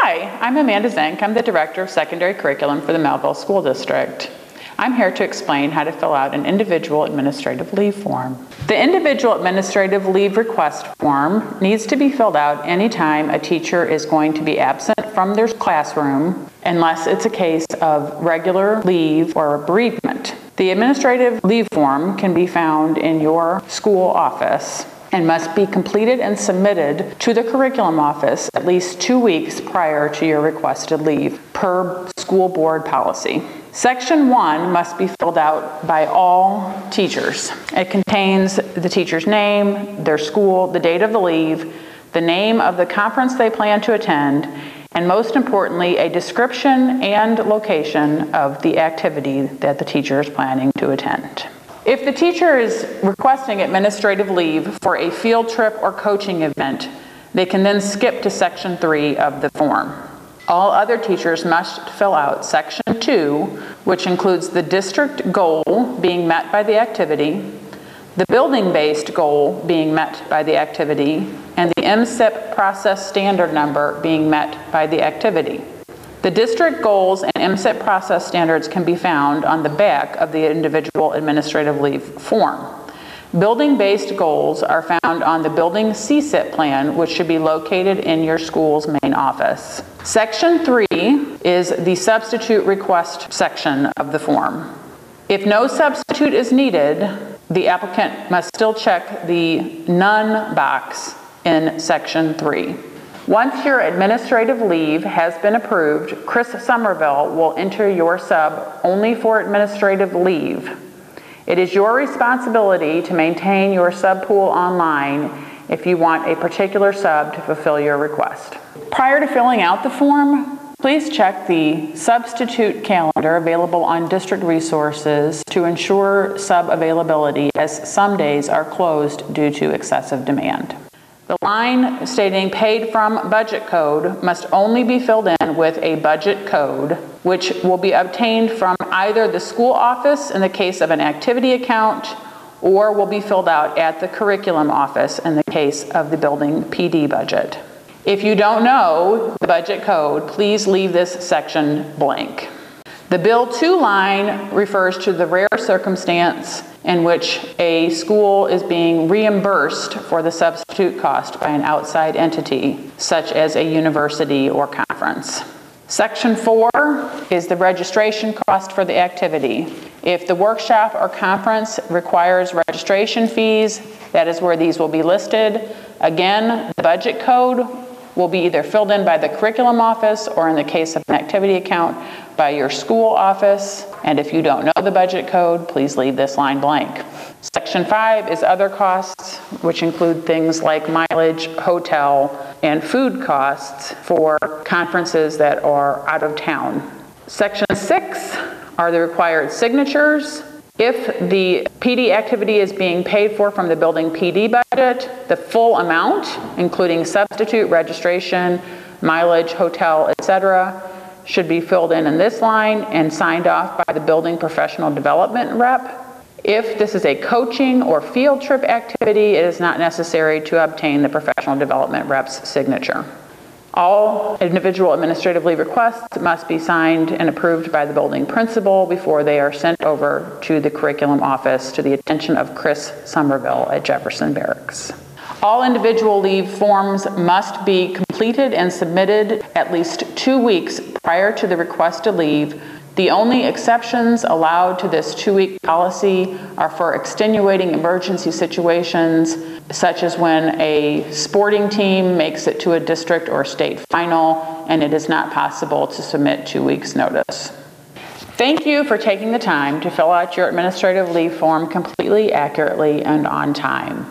Hi, I'm Amanda Zenk. I'm the Director of Secondary Curriculum for the Melville School District. I'm here to explain how to fill out an individual administrative leave form. The individual administrative leave request form needs to be filled out anytime a teacher is going to be absent from their classroom, unless it's a case of regular leave or bereavement. The administrative leave form can be found in your school office and must be completed and submitted to the curriculum office at least 2 weeks prior to your requested leave, per school board policy. Section 1 must be filled out by all teachers. It contains the teacher's name, their school, the date of the leave, the name of the conference they plan to attend, and most importantly, a description and location of the activity that the teacher is planning to attend. If the teacher is requesting administrative leave for a field trip or coaching event, they can then skip to Section 3 of the form. All other teachers must fill out Section 2, which includes the district goal being met by the activity, the building-based goal being met by the activity, and the MSIP process standard number being met by the activity. The district goals and MSIP process standards can be found on the back of the individual administrative leave form. Building-based goals are found on the building CSIP plan, which should be located in your school's main office. Section 3 is the substitute request section of the form. If no substitute is needed, the applicant must still check the none box in Section 3. Once your administrative leave has been approved, Chris Somerville will enter your sub only for administrative leave. It is your responsibility to maintain your sub pool online if you want a particular sub to fulfill your request. Prior to filling out the form, please check the substitute calendar available on district resources to ensure sub availability, as some days are closed due to excessive demand. The line stating paid from budget code must only be filled in with a budget code, which will be obtained from either the school office in the case of an activity account, or will be filled out at the curriculum office in the case of the building PD budget. If you don't know the budget code, please leave this section blank. The Bill 2 line refers to the rare circumstance in which a school is being reimbursed for the substitute cost by an outside entity, such as a university or conference. Section 4 is the registration cost for the activity. If the workshop or conference requires registration fees, that is where these will be listed. Again, the budget code will be either filled in by the curriculum office, or in the case of an activity account, by your school office. And if you don't know the budget code, please leave this line blank. Section 5 is other costs, which include things like mileage, hotel, and food costs for conferences that are out of town. Section 6 are the required signatures. If the PD activity is being paid for from the building PD budget, the full amount, including substitute, registration, mileage, hotel, etc., should be filled in this line and signed off by the building professional development rep. If this is a coaching or field trip activity, it is not necessary to obtain the professional development rep's signature. All individual administrative leave requests must be signed and approved by the building principal before they are sent over to the curriculum office to the attention of Chris Somerville at Jefferson Barracks. All individual leave forms must be completed and submitted at least 2 weeks prior to the requested leave. The only exceptions allowed to this 2-week policy are for extenuating emergency situations, such as when a sporting team makes it to a district or state final and it is not possible to submit 2 weeks' notice. Thank you for taking the time to fill out your administrative leave form completely, accurately, and on time.